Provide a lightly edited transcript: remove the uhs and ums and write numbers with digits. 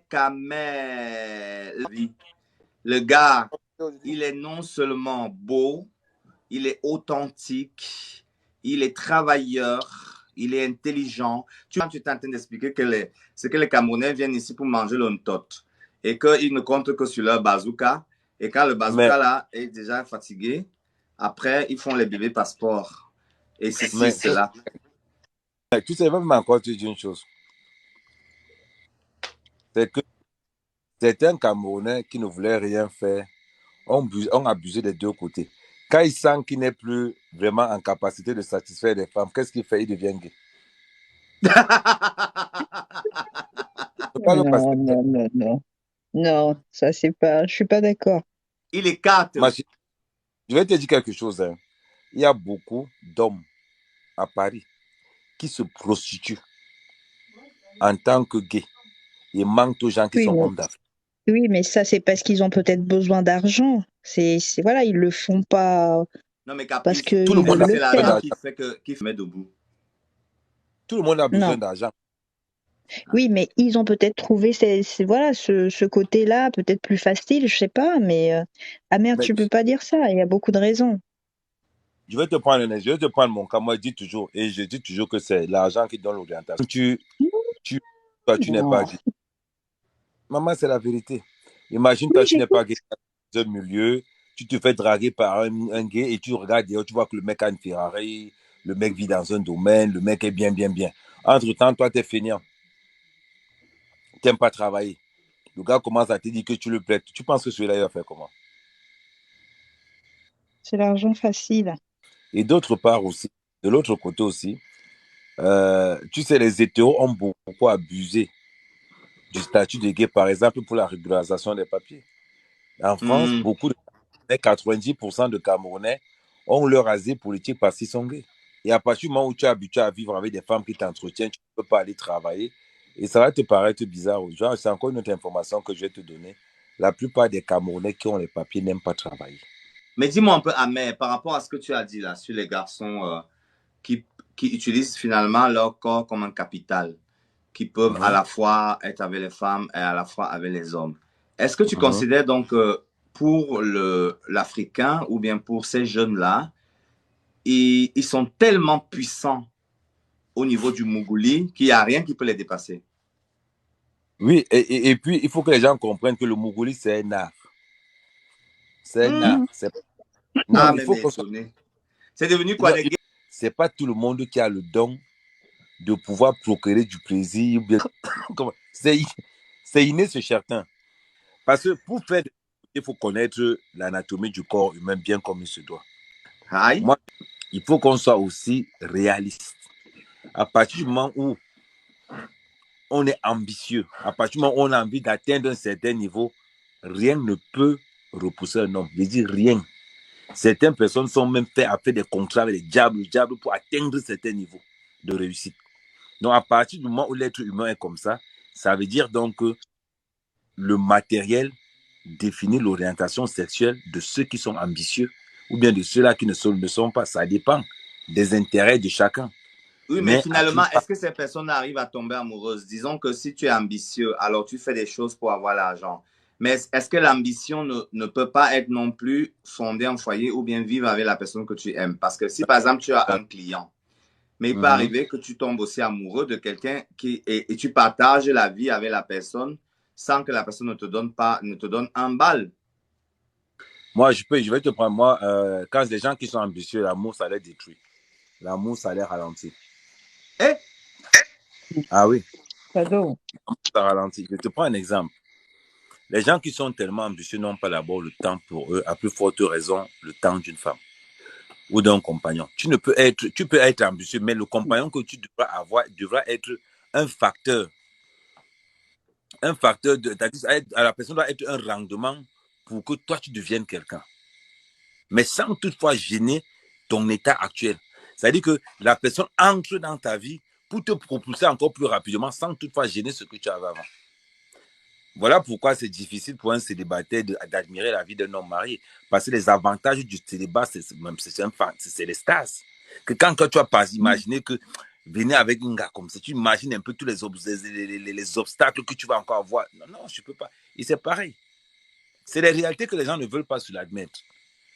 Kamel. Le gars, il est non seulement beau, il est authentique, il est travailleur, il est intelligent. Tu es en train d'expliquer que c'est que les Camerounais viennent ici pour manger le ntot et qu'ils ne comptent que sur leur bazooka. Et quand le bazooka Mais, là est déjà fatigué, après, ils font les bébés passeports. Et ceci, mais cela. tu sais, même encore te dire une chose. C'est que certains Camerounais qui ne voulaient rien faire ont abusé des deux côtés. Quand il sent qu'il n'est plus vraiment en capacité de satisfaire les femmes, qu'est-ce qu'il fait? Il devient gay. C'est pas que parce que Non, non, non, non. Non, ça c'est pas. Je suis pas d'accord. Il écarte. ma chérie, je vais te dire quelque chose. Hein. Il y a beaucoup d'hommes à Paris qui se prostituent en tant que gays. Il manque aux gens qui Oui, sont mais, hommes d'affaires. oui, mais ça c'est parce qu'ils ont peut-être besoin d'argent. Voilà, ils le font pas Non, mais parce Caprice, Tout le qu'ils monde veulent a c'est le besoin l'argent faire. d'argent. qui met debout. Tout le monde a besoin Non. d'argent. Oui, mais ils ont peut-être trouvé voilà, ce côté-là peut-être plus facile, je sais pas, mais ah merde, Mais tu peux pas dire ça, il y a beaucoup de raisons. je vais te prendre mon cas. Moi, je dis toujours que c'est l'argent qui donne l'orientation. Tu, toi, tu n'es pas Non. gay. Maman, c'est la vérité. Imagine, Oui, toi, tu n'es pas j'écoute. gay dans un milieu, tu te fais draguer par un gay et tu regardes dehors, tu vois que le mec a une Ferrari, le mec vit dans un domaine, le mec est bien, bien, bien. Entre-temps, toi, t'es feignant, t'aimes pas travailler. Le gars commence à te dire que tu le plais. Tu penses que celui-là, il va faire comment? C'est l'argent facile. Et d'autre part aussi, de l'autre côté aussi, tu sais, les hétéros ont beaucoup abusé du statut de gay, par exemple, pour la régularisation des papiers. En France, Hmm. 90% de Camerounais ont leur asile politique parce qu'ils sont gays. Et à partir du moment où tu es habitué à vivre avec des femmes qui t'entretiennent, tu ne peux pas aller travailler. Et ça va te paraître bizarre. Genre, c'est encore une autre information que je vais te donner. La plupart des Camerounais qui ont les papiers n'aiment pas travailler. Mais dis-moi un peu, Amé, par rapport à ce que tu as dit là sur les garçons qui, qui utilisent finalement leur corps comme un capital, qui peuvent à Mhm, la fois être avec les femmes et à la fois avec les hommes. Est-ce que tu mhm. considères donc que pour l'Africain ou bien pour ces jeunes-là, ils sont tellement puissants au niveau du Mougouli qu'il n'y a rien qui peut les dépasser? Oui, et puis il faut que les gens comprennent que le Mougouli, c'est un art. C'est un art. Mhm. Non, Ah, il mais faut qu'on soit. étonné. C'est devenu quoi Non, des gays? c'est pas tout le monde qui a le don de pouvoir procurer du plaisir. C'est inné chez certains. Parce que pour faire, il faut connaître l'anatomie du corps humain bien comme il se doit. Aïe. Moi, il faut qu'on soit aussi réaliste. À partir du moment où on est ambitieux, à partir du moment où on a envie d'atteindre un certain niveau, rien ne peut repousser un homme. Je dis rien. Certaines personnes sont même faites à faire des contrats avec les diables pour atteindre certains niveaux de réussite. Donc, à partir du moment où l'être humain est comme ça veut dire donc que le matériel définit l'orientation sexuelle de ceux qui sont ambitieux ou bien de ceux-là qui ne sont pas. Ça dépend des intérêts de chacun. Oui, mais Mais à tout finalement, pas. est-ce que ces personnes arrivent à tomber amoureuses? Disons que si tu es ambitieux, alors tu fais des choses pour avoir l'argent. Mais est-ce que l'ambition ne peut pas être non plus fonder un foyer ou bien vivre avec la personne que tu aimes? Parce que si par exemple tu as un client, mais il peut Mhm. arriver que tu tombes aussi amoureux de quelqu'un et tu partages la vie avec la personne sans que la personne ne te donne un bal. Moi, je vais te prendre. Moi, quand les gens qui sont ambitieux, l'amour, ça les détruit. L'amour, ça les ralentit. Eh? Ah oui, Cadeau. ça ralentit. Je te prends un exemple. Les gens qui sont tellement ambitieux n'ont pas d'abord le temps pour eux, à plus forte raison, le temps d'une femme ou d'un compagnon. Tu peux être ambitieux, mais le compagnon que tu devras avoir devra être un facteur, la personne doit être un rendement pour que toi tu deviennes quelqu'un, mais sans toutefois gêner ton état actuel. C'est-à-dire que la personne entre dans ta vie pour te propulser encore plus rapidement sans toutefois gêner ce que tu avais avant. Voilà pourquoi c'est difficile pour un célibataire d'admirer la vie d'un homme marié. Parce que les avantages du célibat, c'est l'extase. Que quand tu vas pas imaginer que venir avec un gars comme ça, tu imagines un peu tous les obstacles que tu vas encore avoir. Non, non, je ne peux pas. Et c'est pareil. C'est les réalités que les gens ne veulent pas se l'admettre.